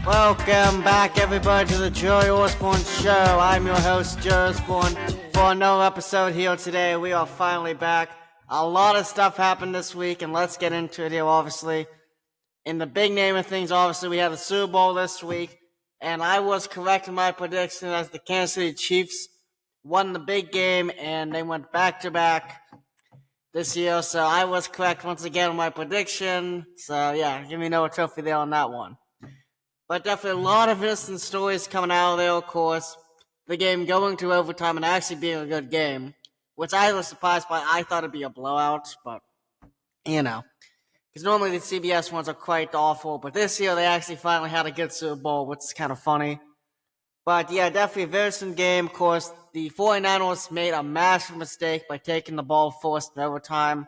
Welcome back, everybody, to the Joey Osborne Show. I'm your host, Joey Osborne. For another episode here today, we are finally back. A lot of stuff happened this week, and let's get into it here, obviously. In the big name of things, obviously, we had the Super Bowl this week, and I was correct in my prediction as the Kansas City Chiefs won the big game, and they went back-to-back this year, so I was correct once again in my prediction. So, yeah, give me no trophy there on that one. But definitely a lot of interesting stories coming out of there, of course. The game going to overtime and actually being a good game, which I was surprised by. I thought it'd be a blowout, but, because normally the CBS ones are quite awful, but this year they actually finally had a good Super Bowl, which is kind of funny. But yeah, definitely a very interesting game. Of course, the 49ers made a massive mistake by taking the ball first in overtime.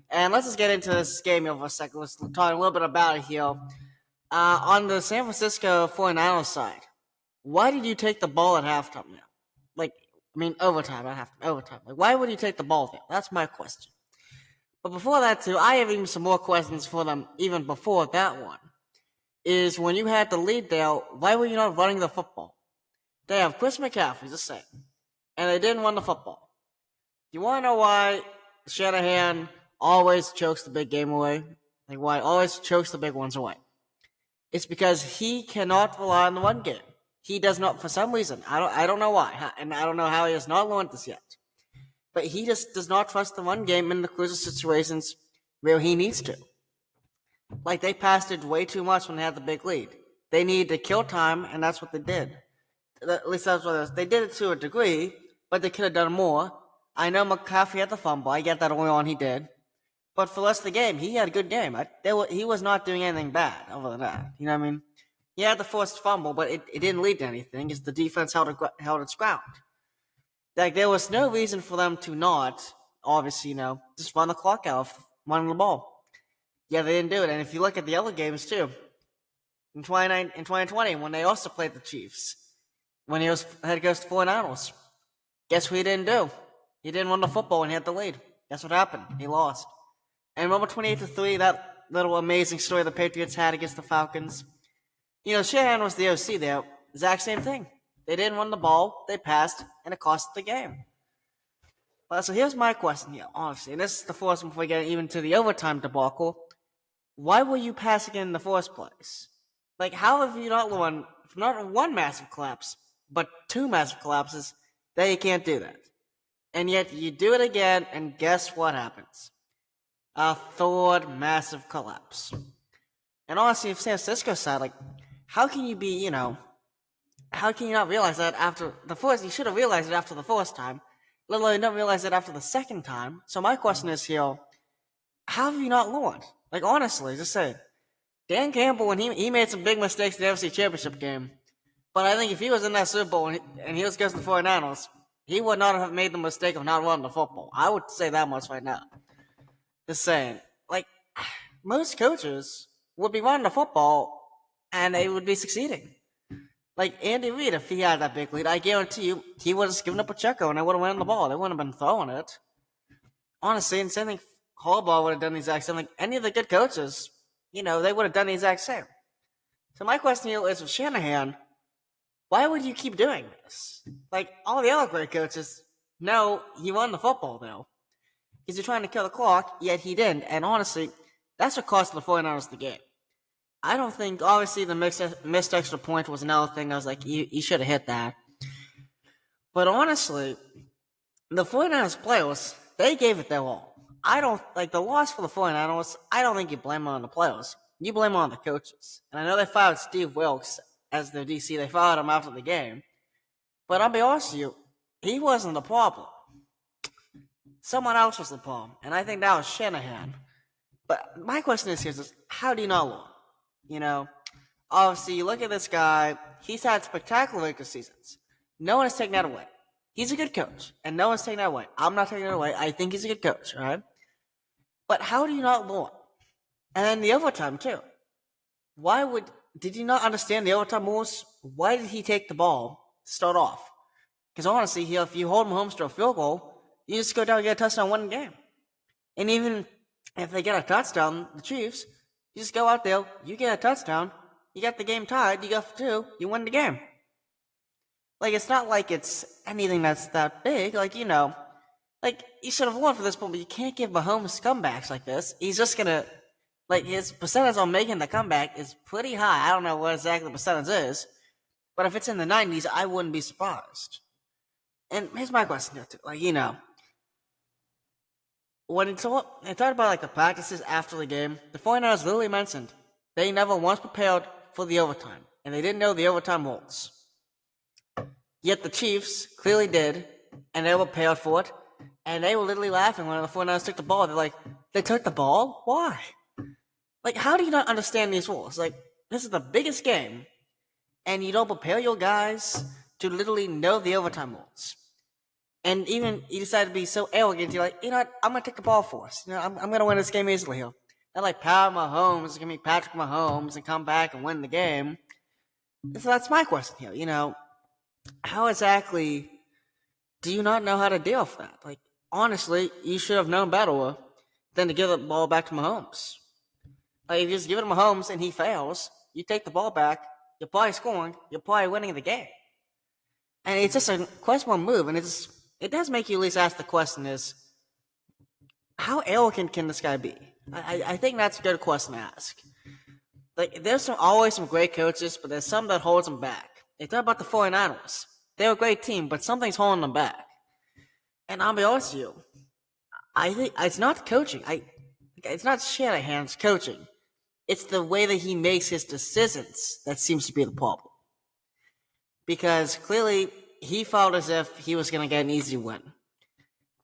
And let's just get into this game here for a second. Let's talk a little bit about it here. On the San Francisco 49ers side, why did you take the ball at halftime now? Overtime, not halftime, overtime. Why would you take the ball there? That's my question. But before that, too, I have even some more questions for them even before that one. Is when you had the lead there, why were you not running the football? They have Chris McCaffrey, just saying, and they didn't run the football. You want to know why Shanahan always chokes the big game away? Why he always chokes the big ones away? It's because he cannot rely on the run game. He does not, for some reason. I don't know why, and I don't know how he has not learned this yet. But he just does not trust the run game in the crucial situations where he needs to. They passed it way too much when they had the big lead. They needed to kill time, and that's what they did. At least that's what it is. They did it to a degree, but they could have done more. I know McCaffrey had the fumble. I get that early on he did. But for the rest of the game, he had a good game. He was not doing anything bad other than that. You know what I mean? He had the forced fumble, but it didn't lead to anything because the defense held its ground. There was no reason for them to not, obviously, just run the clock out of running the ball. Yeah, they didn't do it. And if you look at the other games, too, in 2020, when they also played the Chiefs, when he was head coach of the 49ers, guess what he didn't do? He didn't run the football when he had the lead. Guess what happened? He lost. And remember 28-3, that little amazing story the Patriots had against the Falcons? Shanahan was the OC there. Exact same thing. They didn't run the ball, they passed, and it cost the game. So here's my question here, honestly, and this is the first one before we get even to the overtime debacle. Why were you passing in the first place? How have you not won, not one massive collapse, but two massive collapses, that you can't do that? And yet you do it again, and guess what happens? A third massive collapse. And honestly, if San Francisco side, how can you be, how can you not realize that after the first? You should have realized it after the first time. Let alone not realize it after the second time. So my question is here, how have you not learned? Honestly, just say, Dan Campbell, when he made some big mistakes in the NFC Championship game, but I think if he was in that Super Bowl and he was against the 49ers, he would not have made the mistake of not running the football. I would say that much right now. Just saying, most coaches would be running the football and they would be succeeding. Andy Reid, if he had that big lead, I guarantee you, he would have just given up Pacheco and they would have ran the ball. They wouldn't have been throwing it. Honestly, and same thing, Harbaugh would have done the exact same. Any of the good coaches, they would have done the exact same. So my question here is with Shanahan, why would you keep doing this? All the other great coaches, no, he won the football, though. Because you're trying to kill the clock, yet he didn't. And honestly, that's what cost the 49ers the game. I don't think, obviously, the missed extra point was another thing. I was like, you should have hit that. But honestly, the 49ers players, they gave it their all. I don't, the loss for the 49ers, I don't think you blame it on the players. You blame it on the coaches. And I know they fired Steve Wilkes as their DC. They fired him after the game. But I'll be honest with you, he wasn't the problem. Someone else was the problem, and I think that was Shanahan. But my question is how do you not learn? Obviously, you look at this guy, he's had spectacular regular seasons. No one is taking that away. He's a good coach, and no one's taking that away. I'm not taking it away. I think he's a good coach, all right? But how do you not learn? And then the overtime, too. Did you not understand the overtime rules? Why did he take the ball to start off? Because honestly, if you hold Mahomes to a field goal, you just go down and get a touchdown, win the game. And even If they get a touchdown, the Chiefs, you just go out there, you get a touchdown, you get the game tied, you go for two, you win the game. Like, it's not like it's anything that's that big. Like, like, you should have won for this point, but you can't give Mahomes comebacks like this. He's just gonna, like, his percentage on making the comeback is pretty high. I don't know what exactly the percentage is, but if it's in the 90s, I wouldn't be surprised. And here's my question here, too. Like, when they talked about, like, the practices after the game, the 49ers literally mentioned they never once prepared for the overtime, and they didn't know the overtime rules. Yet the Chiefs clearly did, and they were prepared for it, and they were literally laughing when the 49ers took the ball. They're like, they took the ball? Why? Like, how do you not understand these rules? Like, this is the biggest game, and you don't prepare your guys to literally know the overtime rules. And even you decide to be so arrogant, you're like, what, I'm going to take the ball for us. I'm going to win this game easily here. Not like Mahomes is going to be Patrick Mahomes and come back and win the game. So that's my question here, how exactly do you not know how to deal with that? Like, honestly, you should have known better than to give the ball back to Mahomes. Like, if you just give it to Mahomes and he fails, you take the ball back, you're probably scoring, you're probably winning the game. And it's just a questionable move, and it does make you at least ask the question is, how arrogant can this guy be? I think that's a good question to ask. Like, there's always some great coaches, but there's some that holds them back. They talk about the 49ers. They're a great team, but something's holding them back. And I'll be honest with you, I think it's not coaching. It's not Shanahan's coaching. It's the way that he makes his decisions that seems to be the problem. Because clearly, he felt as if he was going to get an easy win.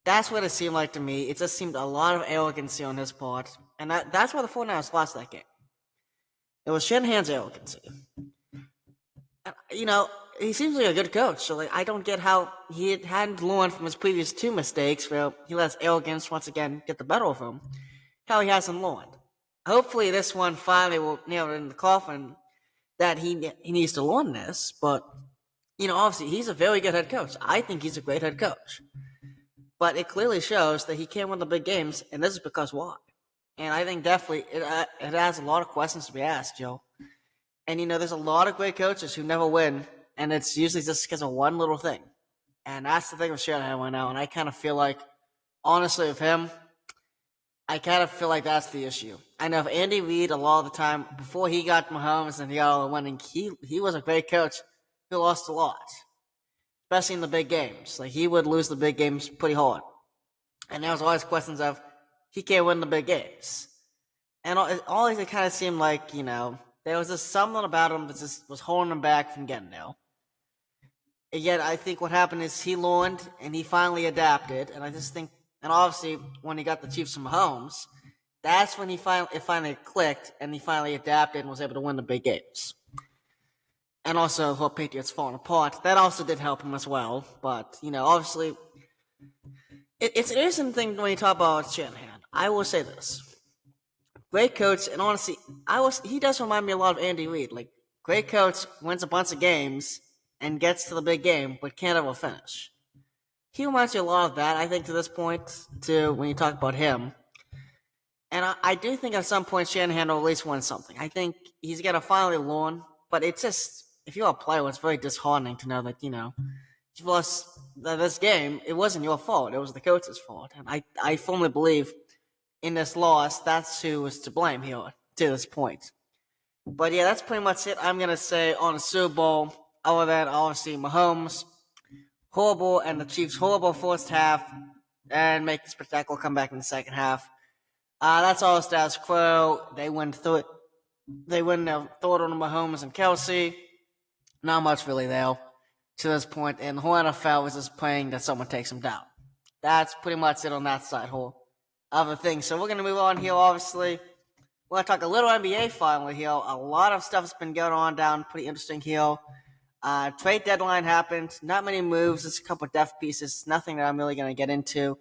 That's what it seemed like to me. It just seemed a lot of arrogancy on his part. And that's why the 49ers lost that game. It was Shanahan's arrogancy. He seems like a good coach, so I don't get how he hadn't learned from his previous two mistakes where he let his arrogance once again get the better of him, how he hasn't learned. Hopefully this one finally will nail it in the coffin that he needs to learn this, but, obviously he's a very good head coach. I think he's a great head coach. But it clearly shows that he can't win the big games, and this is because why? And I think definitely it has a lot of questions to be asked, Joe. And, there's a lot of great coaches who never win, and it's usually just because of one little thing. And that's the thing with Shanahan right now, and I kind of feel like, honestly, with him, I kind of feel like that's the issue. I know if Andy Reid, a lot of the time, before he got Mahomes and he got all the winning, he was a great coach who lost a lot, especially in the big games. Like, he would lose the big games pretty hard. And there was always questions of, he can't win the big games. And always it kind of seemed like, there was just something about him that just was holding him back from getting there. And yet, I think what happened is he learned and he finally adapted. And I just think, and obviously, when he got the Chiefs from Mahomes, that's when it finally clicked and he finally adapted and was able to win the big games. And also, the Patriots falling apart, that also did help him as well. But, obviously, it's an interesting thing when you talk about Shanahan. I will say this. Great coach, and honestly, he does remind me a lot of Andy Reid. Like, great coach wins a bunch of games and gets to the big game, but can't ever finish. He reminds me a lot of that, I think, to this point, too, when you talk about him. And I do think at some point Shanahan will at least win something. I think he's going to finally learn, but it's just, if you're a player, it's very disheartening to know that, you've lost this game. It wasn't your fault. It was the coach's fault. And I firmly believe in this loss, that's who was to blame here to this point. But yeah, that's pretty much it. I'm going to say on the Super Bowl, other than obviously Mahomes, horrible, and the Chiefs horrible first half, and make the spectacular comeback in the second half. That's all the status quo. They win their third on Mahomes and Kelsey. Not much really there to this point, and the whole NFL is just praying that someone takes them down. That's pretty much it on that side of the thing. So we're going to move on here, obviously. We're going to talk a little NBA finally here. A lot of stuff has been going on down. Pretty interesting here. Trade deadline happened. Not many moves. Just a couple of depth pieces. Nothing that I'm really going to get into.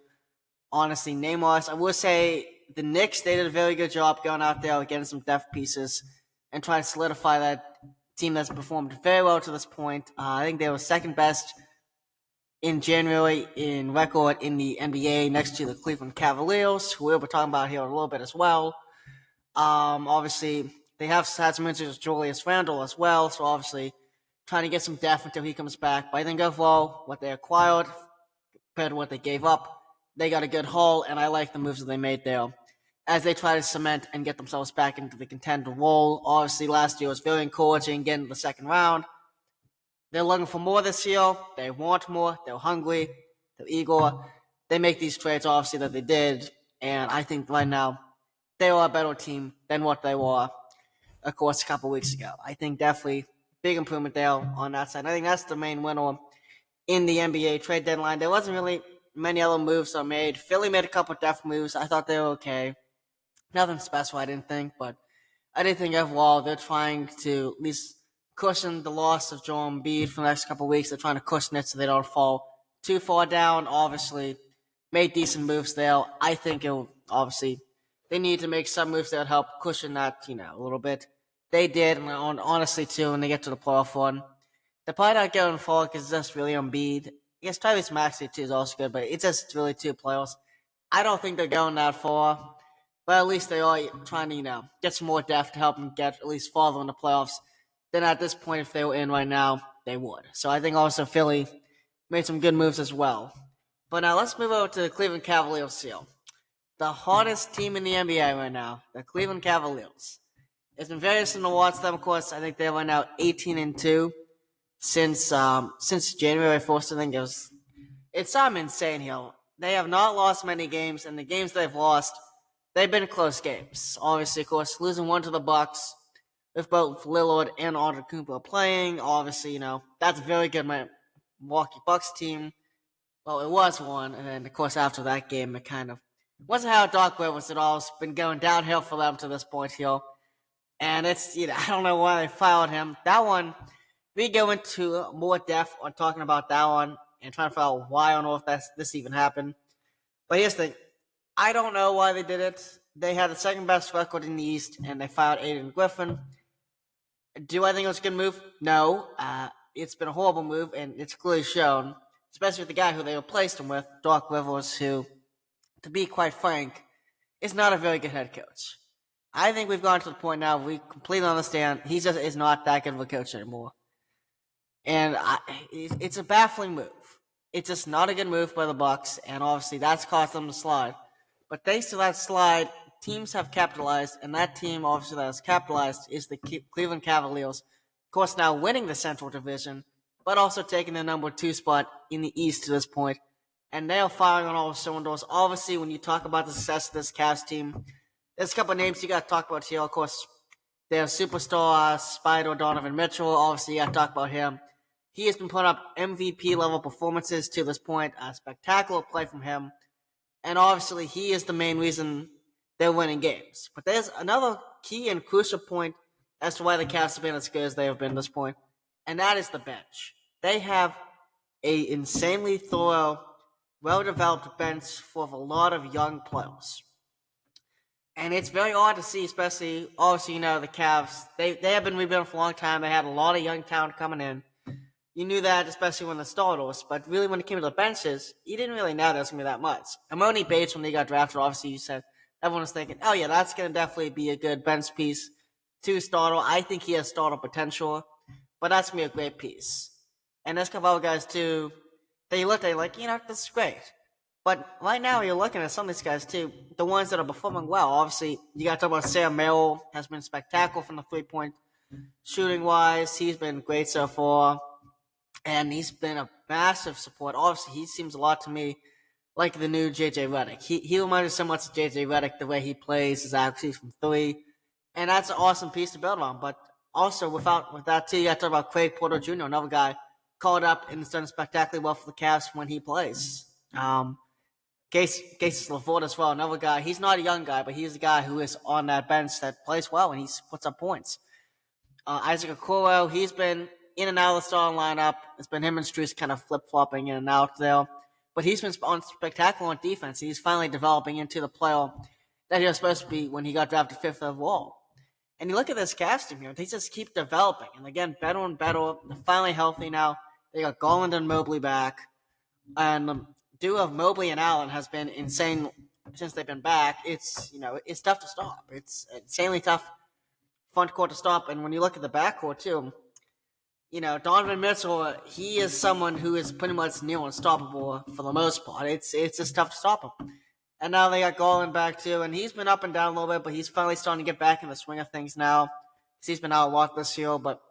Honestly, name-wise, I will say the Knicks, they did a very good job going out there getting some depth pieces and trying to solidify that team that's performed very well to this point. I think they were second best in January in record in the NBA next to the Cleveland Cavaliers, who we'll be talking about here in a little bit as well. Obviously, they have had some injuries with Julius Randle as well, so obviously trying to get some depth until he comes back. But I think overall, what they acquired compared to what they gave up, they got a good haul, and I like the moves that they made there as they try to cement and get themselves back into the contender role. Obviously, last year was very encouraging getting to the second round. They're looking for more this year. They want more. They're hungry. They're eager. They make these trades, obviously, that they did, and I think right now they are a better team than what they were, of course, a couple weeks ago. I think definitely big improvement there on that side. I think that's the main winner in the NBA trade deadline. There wasn't really many other moves that made. Philly made a couple depth moves. I thought they were okay. Nothing special, I didn't think, but I did think overall they're trying to at least cushion the loss of Joel Embiid for the next couple of weeks. They're trying to cushion it so they don't fall too far down. Obviously, made decent moves there. I think obviously they need to make some moves that would help cushion that, a little bit. They did, and honestly, too, when they get to the playoff run, they're probably not going far because it's just really Embiid. I guess Tyrese Maxey, too, is also good, but it's just really two players. I don't think they're going that far, but at least they are trying to, get some more depth to help them get at least farther in the playoffs. Then at this point, if they were in right now, they would. So I think also Philly made some good moves as well. But now let's move over to the Cleveland Cavaliers here. The hottest team in the NBA right now, the Cleveland Cavaliers. It's been very interesting to watch them, of course. I think they're right now 18-2 since January 1st. I think it's something insane here. They have not lost many games, and the games they've lost, they've been close games. Obviously, of course, losing one to the Bucks with both Lillard and Antetokounmpo playing. Obviously, that's a very good Milwaukee Bucks team. Well, it was one, and then, of course, after that game, it kind of wasn't how Doc Rivers at all. It's been going downhill for them to this point here. And it's, I don't know why they fired him. That one, we go into more depth on talking about that one and trying to figure out why on earth this even happened. But here's the thing. I don't know why they did it. They had the second best record in the East, and they fired Adrian Griffin. Do I think it was a good move? No. It's been a horrible move, and it's clearly shown, especially with the guy who they replaced him with, Doc Rivers, who, to be quite frank, is not a very good head coach. I think we've gone to the point now where we completely understand he just is not that good of a coach anymore. And it's a baffling move. It's just not a good move by the Bucks, and obviously that's caused them to slide. But thanks to that slide, teams have capitalized, and that team obviously that has capitalized is the Cleveland Cavaliers. Of course, now winning the Central Division, but also taking the number 2 spot in the East to this point. And they are firing on all cylinders. Obviously, when you talk about the success of this Cavs team, there's a couple of names you got to talk about here. Of course, there's superstar Spider Donovan Mitchell. Obviously, you got to talk about him. He has been putting up MVP-level performances to this point. A spectacular play from him. And obviously, he is the main reason they're winning games. But there's another key and crucial point as to why the Cavs have been as good as they have been at this point, and that is the bench. They have a insanely thorough, well-developed bench full of a lot of young players. And it's very odd to see, especially, obviously, the Cavs, they have been rebuilding for a long time. They had a lot of young talent coming in. You knew that, especially when the starters, but really when it came to the benches, you didn't really know there was going to be that much. Amoni Bates, when they got drafted, obviously you said, everyone was thinking, oh yeah, that's going to definitely be a good bench piece to starter. I think he has starter potential, but that's going to be a great piece. And there's a couple other guys too, that you looked at, like, this is great. But right now, you're looking at some of these guys, too, the ones that are performing well. Obviously, you got to talk about Sam Merrill, has been spectacular from the three-point shooting-wise. He's been great so far, and he's been a massive support. Obviously, he seems a lot to me like the new J.J. Redick. He reminds me so much of J.J. Redick, the way he plays, his accuracy from three, and that's an awesome piece to build on. But also, with that, too, you got to talk about Craig Porter Jr., another guy called up and has done spectacularly well for the Cavs when he plays. Casey LeVert as well, another guy. He's not a young guy, but he's a guy who is on that bench that plays well and he puts up points. Isaac Okoro, he's been in and out of the starting lineup. It's been him and Strus kind of flip-flopping in and out there. But he's been spectacular on defense. He's finally developing into the player that he was supposed to be when he got drafted 5th overall. And you look at this Cavs team here, they just keep developing. And again, better and better. They're finally healthy now. They got Garland and Mobley back. And duo of Mobley and Allen has been insane since they've been back. It's tough to stop. It's insanely tough front court to stop. And when you look at the backcourt too, Donovan Mitchell, he is someone who is pretty much near unstoppable for the most part. It's just tough to stop him. And now they got Garland back too, and he's been up and down a little bit, but he's finally starting to get back in the swing of things now. He's been out a lot this year, but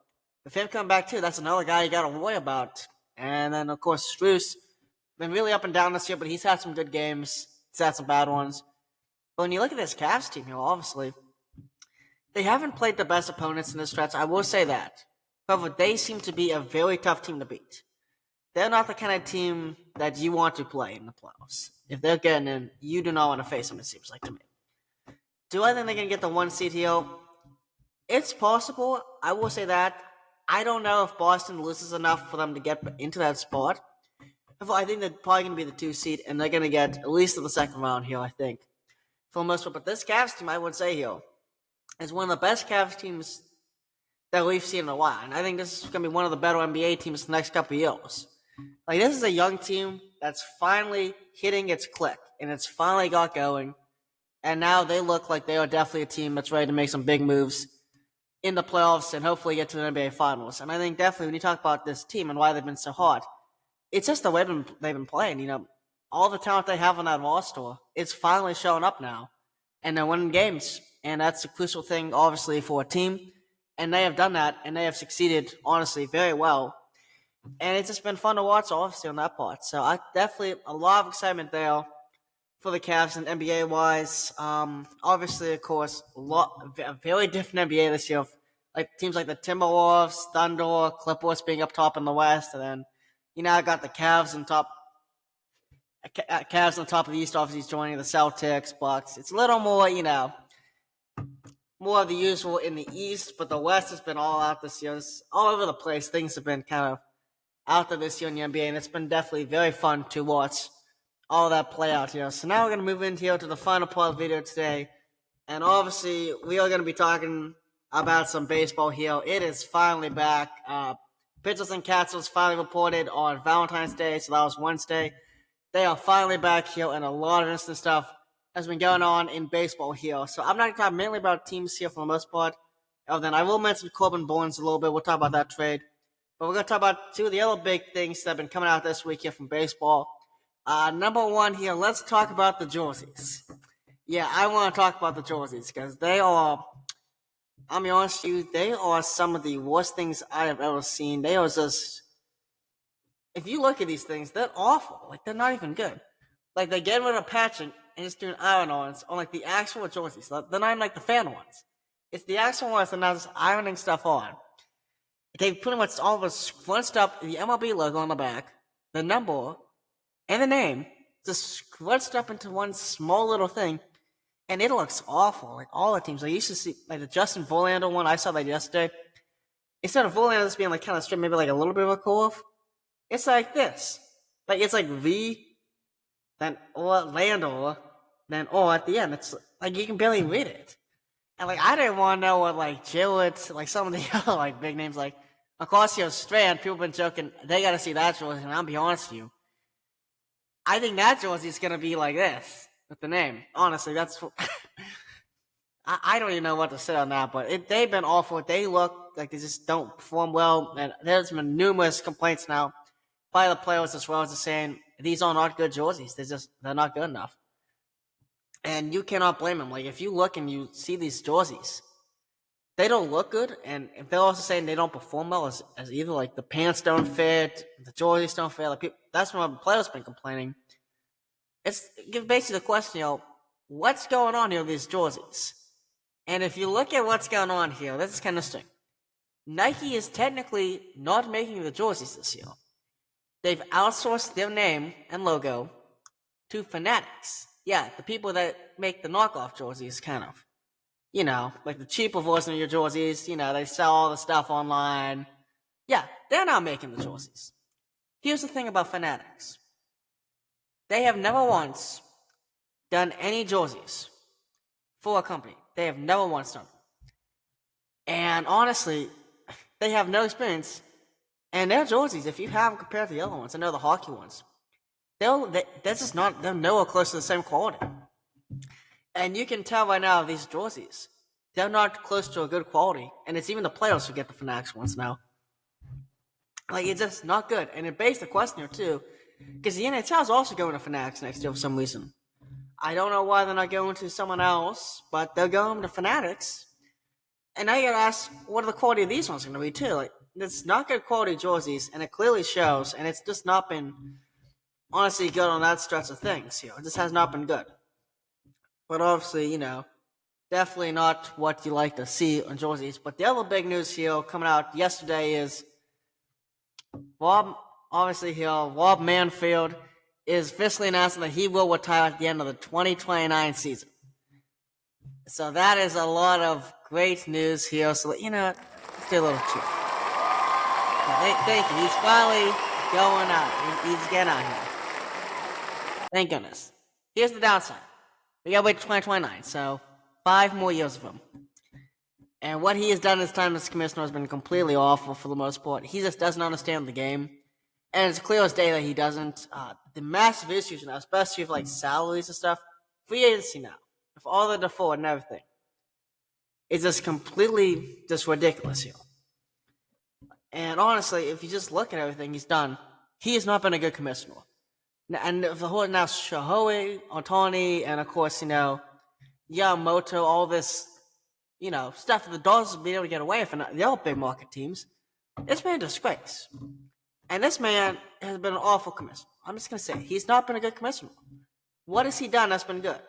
if him come back too, that's another guy you got to worry about. And then of course Strus, been really up and down this year, but he's had some good games. He's had some bad ones. But when you look at this Cavs team here, obviously, they haven't played the best opponents in this stretch. I will say that. However, they seem to be a very tough team to beat. They're not the kind of team that you want to play in the playoffs. If they're getting in, you do not want to face them, it seems like to me. Do I think they can get the 1 seed here? It's possible. I will say that. I don't know if Boston loses enough for them to get into that spot. I think they're probably going to be the 2 seed, and they're going to get at least to the second round here, I think, for the most part. But this Cavs team, I would say here, is one of the best Cavs teams that we've seen in a while. And I think this is going to be one of the better NBA teams the next couple of years. This is a young team that's finally hitting its click, and it's finally got going. And now they look like they are definitely a team that's ready to make some big moves in the playoffs and hopefully get to the NBA Finals. And I think definitely when you talk about this team and why they've been so hot, it's just the way they've been playing. All the talent they have on that roster, it's finally showing up now. And they're winning games. And that's a crucial thing, obviously, for a team. And they have done that, and they have succeeded, honestly, very well. And it's just been fun to watch, obviously, on that part. So I definitely a lot of excitement there for the Cavs and NBA-wise. Obviously, of course, a very different NBA this year. Like teams like the Timberwolves, Thunder, Clippers being up top in the West, and then I got the Cavs on top. Cavs on top of the East, obviously joining the Celtics, Bucks. It's a little more, more of the usual in the East, but the West has been all out this year. It's all over the place. Things have been kind of out there this year in the NBA, and it's been definitely very fun to watch all that play out here. So now we're going to move into here to the final part of the video today, and obviously we are going to be talking about some baseball here. It is finally back. Pitchers and Catchers finally reported on Valentine's Day, so that was Wednesday. They are finally back here, and a lot of instant stuff has been going on in baseball here. So I'm not going to talk mainly about teams here for the most part. Then I will mention Corbin Burnes a little bit. We'll talk about that trade. But we're going to talk about 2 of the other big things that have been coming out this week here from baseball. Number 1 here, let's talk about the jerseys. Yeah, I want to talk about the jerseys because they are, I'll be honest with you, they are some of the worst things I have ever seen. They are just, if you look at these things, they're awful. They're not even good. They get rid of patching and just doing iron-ons on, the actual jerseys. They're not even, the fan ones. It's the actual ones that are now just ironing stuff on. They pretty much all of us scrunched up the MLB logo on the back, the number, and the name, just scrunched up into one small little thing, and it looks awful. All the teams. I used to see, the Justin Verlander one, I saw that yesterday. Instead of Verlander just being, kind of straight, maybe, a little bit of a curve, it's like this. It's V, then Orlando, then O at the end. It's you can barely read it. And I didn't want to know what Gillett, some of the other big names Acasio Strand, people have been joking, they gotta see that jersey, and I'll be honest with you. I think that jersey is gonna be like this, with the name. Honestly, that's I don't even know what to say on that, but they've been awful. They look like they just don't perform well, and there's been numerous complaints now by the players as well as saying these are not good jerseys. They're not good enough. And you cannot blame them. If you look and you see these jerseys, they don't look good, and if they're also saying they don't perform well as either the pants don't fit, the jerseys don't fit, that's what the players have been complaining. It's basically the question, what's going on here with these jerseys? And if you look at what's going on here, this is kind of interesting. Nike is technically not making the jerseys this year. They've outsourced their name and logo to Fanatics. Yeah, the people that make the knockoff jerseys, kind of. The cheaper version of your jerseys, they sell all the stuff online. Yeah, they're not making the jerseys. Here's the thing about Fanatics. They have never once done any jerseys for a company. They have never once done it. And honestly, they have no experience. And their jerseys, if you have them compared to the other ones, I know the hockey ones, they're just not, they're nowhere close to the same quality. And you can tell right now, these jerseys, they're not close to a good quality. And it's even the players who get the Fanatics ones now. Like, it's just not good. And it begs the question here, too, because the NHL is also going to Fanatics next year for some reason. I don't know why they're not going to someone else, but they're going to Fanatics. And now you gotta ask, what are the quality of these ones going to be, too? Like, it's not good quality jerseys, and it clearly shows, and it's just not been honestly good on that stretch of things. It just has not been good. But obviously, definitely not what you like to see on jerseys. But the other big news here coming out yesterday is Rob Manfred is officially announcing that he will retire at the end of the 2029 season. So that is a lot of great news here. So, let's do a little cheer. Thank you. He's finally going out. He's getting out here. Thank goodness. Here's the downside. We gotta wait to 2029, so 5 more years of him. And what he has done this time as commissioner has been completely awful for the most part. He just doesn't understand the game. And it's clear as day that he doesn't. The massive issues now, especially with salaries and stuff, free agency now, with all the default and everything, it's just completely ridiculous here. And honestly, if you just look at everything he's done, he has not been a good commissioner. And the whole now Shohei, Otani, and of course, Yamamoto, all this, stuff that the Dodgers have been able to get away from the other big market teams, it's been a disgrace. And this man has been an awful commissioner. I'm just going to say, he's not been a good commissioner. What has he done that's been good?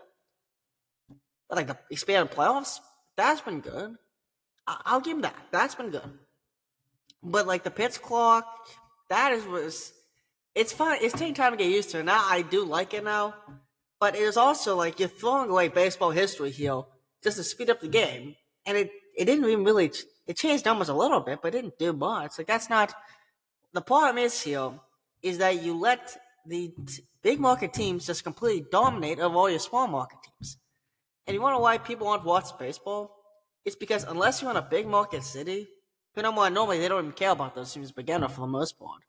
Like the expanded playoffs, that's been good. I'll give him that. That's been good. But like the pitch clock, it's fine. It's taking time to get used to it. Now I do like it now, but it is also like you're throwing away baseball history here just to speed up the game, and it didn't even really. It changed numbers a little bit, but it didn't do much. Like that's not the problem. Is that you let the big market teams just completely dominate over all your small market teams, and you wonder why people want to watch baseball? It's because unless you're in a big market city, normally they don't even care about those teams to begin with for the most part.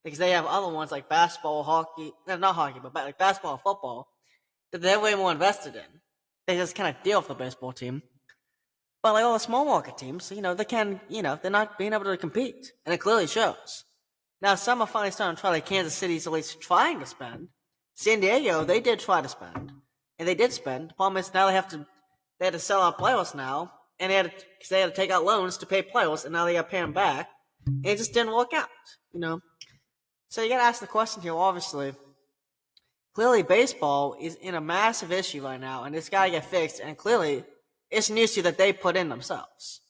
Because they have other ones like basketball, hockey, not hockey, but like basketball and football that they're way more invested in. They just kind of deal with the baseball team. But like all the small market teams, they can, they're not being able to compete. And it clearly shows. Now, some are finally starting to try, like Kansas City's at least trying to spend. San Diego, they did try to spend. And they did spend. The problem is now they had to sell out players now. And because they had to take out loans to pay players, and now they got to pay them back. And it just didn't work out, So you got to ask the question here, obviously. Clearly, baseball is in a massive issue right now, and it's got to get fixed. And clearly, it's an issue that they put in themselves.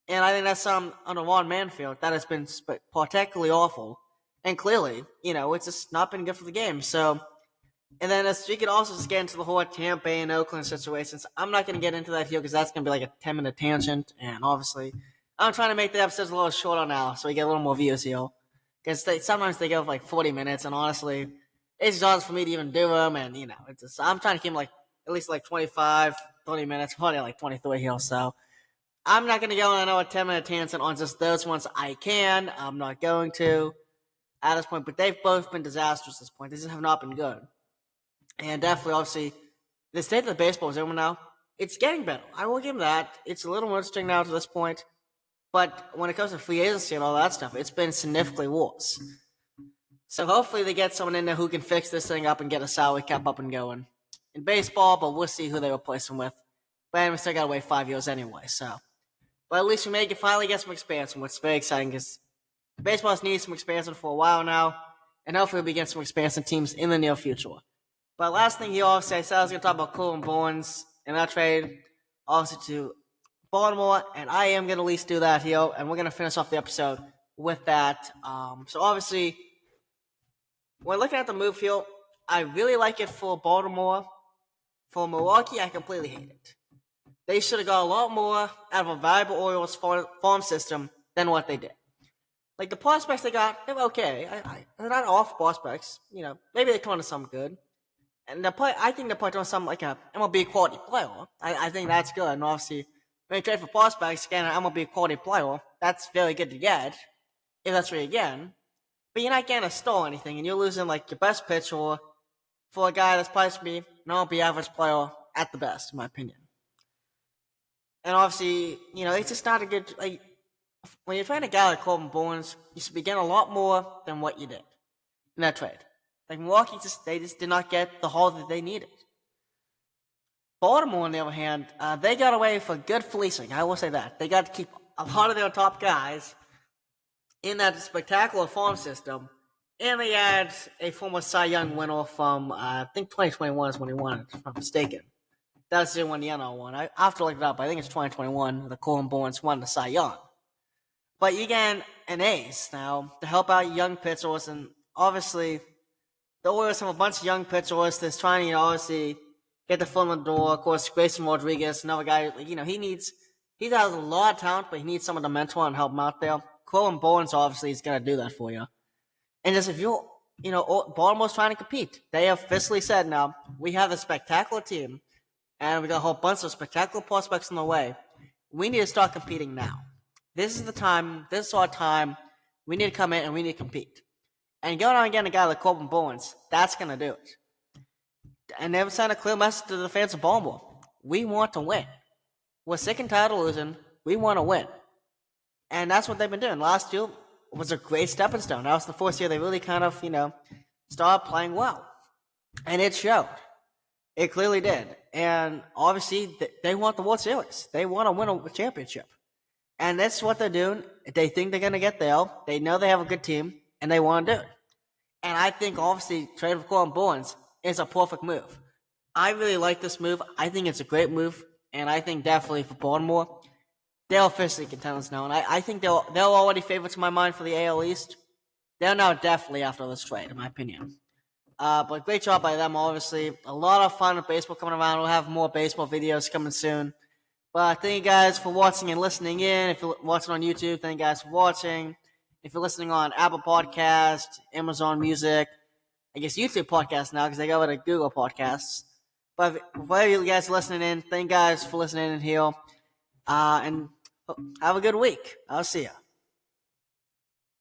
And I think that's under Rob Manfred that has been particularly awful. And clearly, it's just not been good for the game. So, and then we could also just get into the whole Tampa Bay and Oakland situations. I'm not going to get into that here because that's going to be like a 10-minute tangent. And obviously, I'm trying to make the episodes a little shorter now so we get a little more views here. Because sometimes they go for like 40 minutes, and honestly, it's hard for me to even do them. And, I'm trying to keep them like at least like 25, 30 minutes, probably like 23 here. So I'm not going to go on a 10-minute tangent on just those ones. I can. I'm not going to at this point. But they've both been disastrous at this point. They just have not been good. And definitely, obviously, the state of the baseball is over now. It's getting better. I will give them that. It's a little more interesting now to this point. But when it comes to free agency and all that stuff, it's been significantly worse. So hopefully they get someone in there who can fix this thing up and get a salary cap up and going in baseball, but we'll see who they replace him with. But we still got to wait 5 years anyway, so. But at least we may finally get some expansion, which is very exciting because baseball has needed some expansion for a while now, and hopefully we'll get some expansion teams in the near future. But last thing here, obviously, I said I was going to talk about Corbin Burnes and that trade, obviously, to Baltimore, and I am going to at least do that here, and we're going to finish off the episode with that. So obviously, when looking at the move here, I really like it for Baltimore. For Milwaukee, I completely hate it. They should have got a lot more out of a viable Orioles farm system than what they did. Like the prospects they got, they were okay. They're not off prospects. Maybe they come into some good. And I think they're probably doing something like a MLB quality player. I think that's good. And obviously, when you trade for prospects, again, an MLB quality player, that's very good to get, if that's what you get. but you're not getting a stall or anything, and you're losing like your best pitcher for a guy that's supposed to be an MLB average player at the best, in my opinion. And obviously, it's just not a good when you're trying to get like Corbin Burnes, you should be getting a lot more than what you did in that trade. Like Milwaukee, they just did not get the haul that they needed. Baltimore, on the other hand, they got away for good fleecing. I will say that. They got to keep a lot of their top guys in that spectacular farm system. And they had a former Cy Young winner from, I think 2021 is when he won it, if I'm not mistaken. That's the one the NL won. I have to look it up. I think it's 2021. The Corbin Burnes won the Cy Young. But you get an ace now to help out young pitchers. And obviously, the Orioles have a bunch of young pitchers that's trying to, obviously, get the foot in the door. Of course, Grayson Rodriguez, another guy, he has a lot of talent, but he needs someone to mentor and help him out there. Corbin Burnes, obviously, is going to do that for you. And just if Baltimore's trying to compete. They have officially said now, we have a spectacular team, and we got a whole bunch of spectacular prospects in the way. We need to start competing now. This is the time, this is our time. We need to come in and we need to compete. And going on again, a guy like Corbin Burnes, that's going to do it. And they've sent a clear message to the fans of Baltimore. We want to win. We're sick and tired of losing. We want to win. And that's what they've been doing. Last year was a great stepping stone. That was the first year they really kind of, started playing well. And it showed. It clearly did. And obviously, they want the World Series. They want to win a championship. And that's what they're doing. They think they're going to get there. They know they have a good team, and they want to do it. And I think, obviously, trade for Corbin Burnes is a perfect move. I really like this move. I think it's a great move. And I think definitely for Baltimore, they're officially contenders now. And I think they're already favorites in my mind for the AL East. They're now definitely after this trade, in my opinion. But great job by them, obviously. A lot of fun with baseball coming around. We'll have more baseball videos coming soon. But thank you guys for watching and listening in. If you're watching on YouTube, thank you guys for watching. If you're listening on Apple Podcast, Amazon Music, I guess YouTube Podcast now because they go over to Google Podcasts. But wherever you guys are listening in, thank you guys for listening in here. And have a good week. I'll see ya.